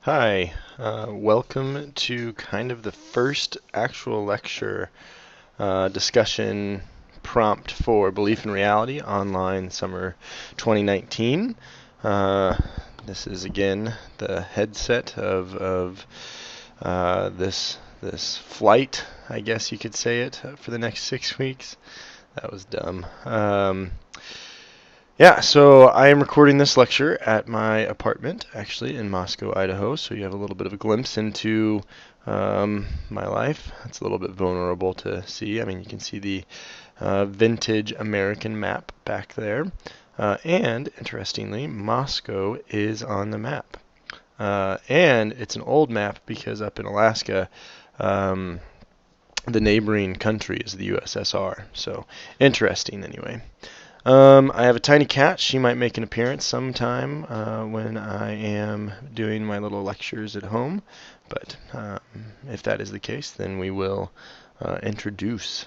Hi, welcome to kind of the first actual lecture discussion prompt for Belief in Reality online summer 2019. This is again the headset of this flight, I guess you could say it, for the next 6 weeks. That was dumb. So I am recording this lecture at my apartment, actually, in Moscow, Idaho, so you have a little bit of a glimpse into my life. It's a little bit vulnerable to see. I mean, you can see the vintage American map back there. And, interestingly, Moscow is on the map. And it's an old map because up in Alaska, the neighboring country is the USSR. So, interesting anyway. I have a tiny cat. She might make an appearance sometime when I am doing my little lectures at home. But if that is the case, then we will introduce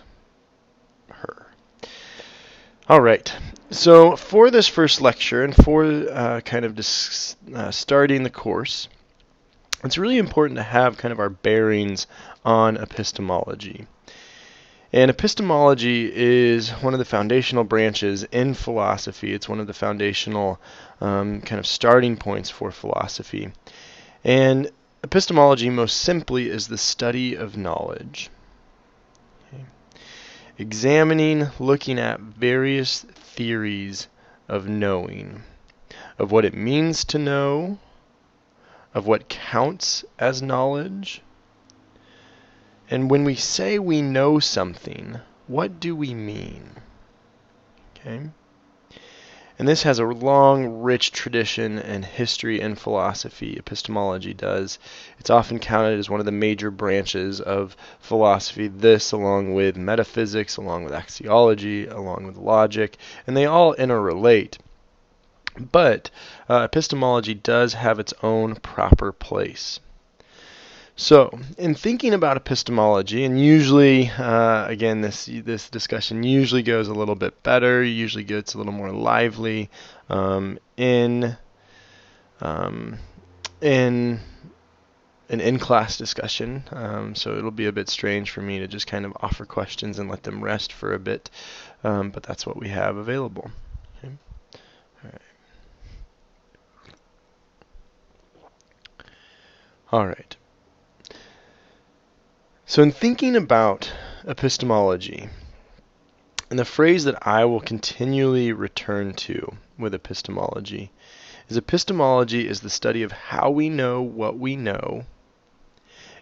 her. All right. So for this first lecture and for starting the course, it's really important to have kind of our bearings on epistemology. And epistemology is one of the foundational branches in philosophy. It's one of the foundational kind of starting points for philosophy. And epistemology, most simply, is the study of knowledge. Okay. Examining, looking at various theories of knowing, of what it means to know, of what counts as knowledge. And when we say we know something, what do we mean? Okay? And this has a long, rich tradition and history in philosophy. Epistemology does. It's often counted as one of the major branches of philosophy. This, along with metaphysics, along with axiology, along with logic, and they all interrelate. But epistemology does have its own proper place. So, in thinking about epistemology, and usually, again, this discussion usually goes a little bit better, usually gets a little more lively in an in-class discussion. So it'll be a bit strange for me to just kind of offer questions and let them rest for a bit, but that's what we have available. Okay. All right. All right. So in thinking about epistemology, and the phrase that I will continually return to with epistemology is the study of how we know what we know,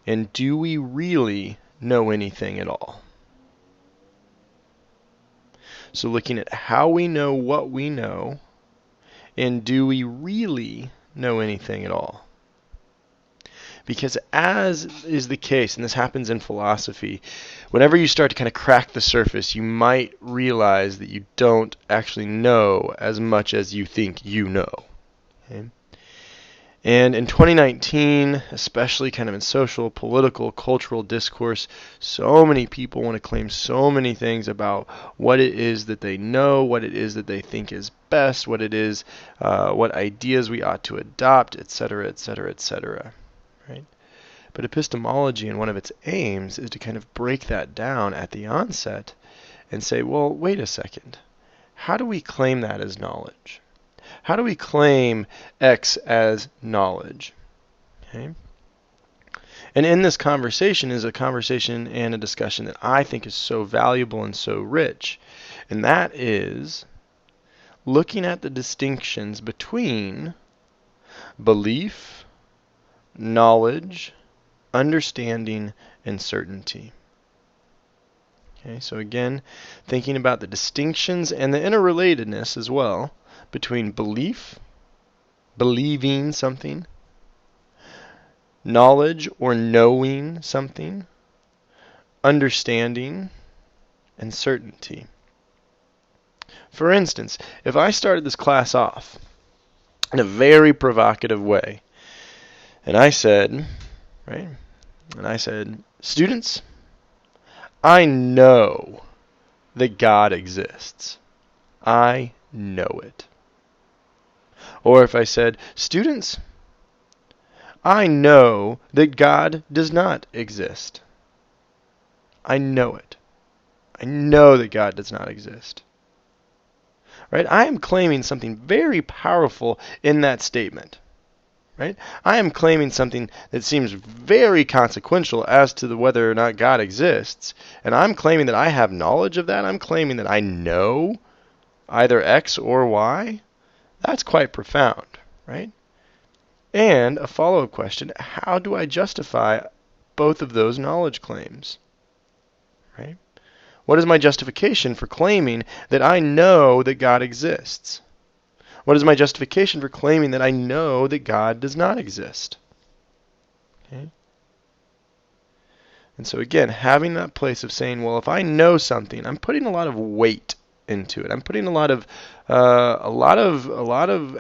and do we really know anything at all? So looking at how we know what we know, and do we really know anything at all? Because as is the case, and this happens in philosophy, whenever you start to kind of crack the surface, you might realize that you don't actually know as much as you think you know. Okay? And in 2019, especially kind of in social, political, cultural discourse, so many people want to claim so many things about what it is that they know, what it is that they think is best, what it is, what ideas we ought to adopt, etc., etc., etc. Right? But epistemology, and one of its aims, is to kind of break that down at the onset and say, well, wait a second. How do we claim that as knowledge? How do we claim X as knowledge? Okay? And in this conversation is a conversation and a discussion that I think is so valuable and so rich, and that is looking at the distinctions between belief, knowledge, understanding, and certainty. Okay, so again, thinking about the distinctions and the interrelatedness as well between belief, believing something, knowledge or knowing something, understanding, and certainty. For instance, if I started this class off in a very provocative way, and I said, students, I know that God exists. I know it. Or if I said, students, I know that God does not exist. I know it. I know that God does not exist. Right? I am claiming something very powerful in that statement. Right? I am claiming something that seems very consequential as to whether or not God exists. And I'm claiming that I have knowledge of that. I'm claiming that I know either X or Y. That's quite profound, right? And a follow-up question, how do I justify both of those knowledge claims? Right? What is my justification for claiming that I know that God exists? What is my justification for claiming that I know that God does not exist? Okay? And so again, having that place of saying, well, if I know something, I'm putting a lot of weight into it. I'm putting a lot of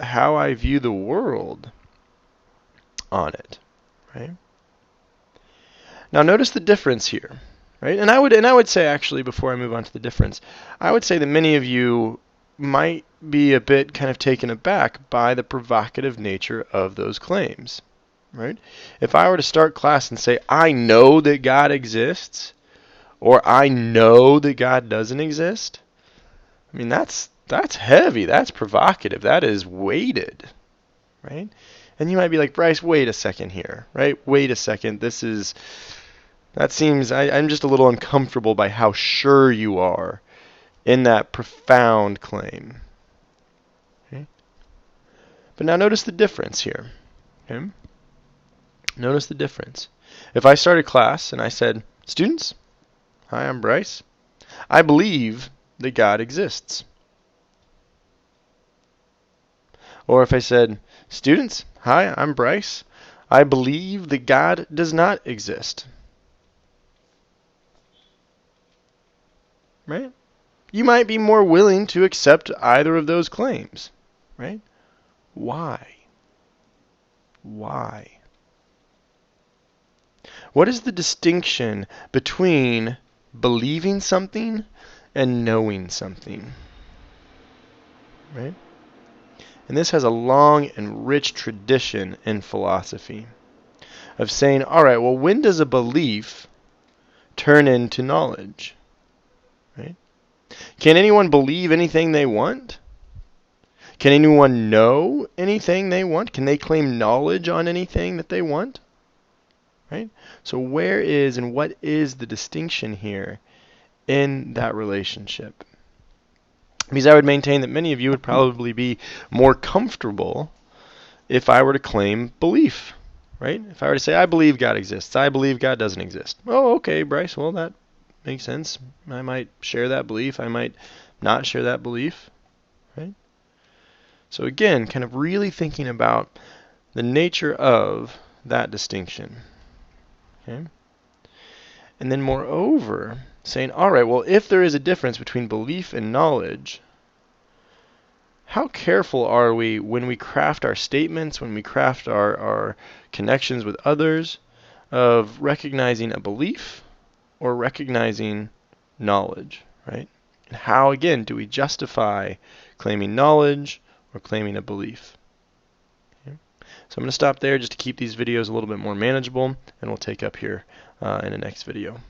how I view the world on it, right? Now notice the difference here, right? And I would say actually before I move on to the difference, I would say that many of you might be a bit kind of taken aback by the provocative nature of those claims, right? If I were to start class and say, I know that God exists, or I know that God doesn't exist, I mean, that's heavy, that's provocative, that is weighted, right? And you might be like, Bryce, wait a second here, right? Wait a second, I'm just a little uncomfortable by how sure you are in that profound claim. Okay? But now notice the difference here. Okay? Notice the difference. If I started class and I said, students, hi, I'm Bryce. I believe that God exists. Or if I said, students, hi, I'm Bryce. I believe that God does not exist. Right? You might be more willing to accept either of those claims, right? Why? Why? What is the distinction between believing something and knowing something? Right? And this has a long and rich tradition in philosophy of saying, all right, well, when does a belief turn into knowledge? Right? Can anyone believe anything they want? Can anyone know anything they want? Can they claim knowledge on anything that they want? Right? So where is and what is the distinction here in that relationship? Because I would maintain that many of you would probably be more comfortable if I were to claim belief, right? If I were to say, I believe God exists, I believe God doesn't exist. Oh, okay, Bryce, well, that makes sense. I might share that belief, I might not share that belief, right? So again, kind of really thinking about the nature of that distinction. Okay? And then moreover, saying, all right, well, if there is a difference between belief and knowledge, how careful are we when we craft our statements, when we craft our connections with others, of recognizing a belief or recognizing knowledge, right? And how, again, do we justify claiming knowledge or claiming a belief? Okay. So I'm going to stop there just to keep these videos a little bit more manageable, and we'll take up here in the next video.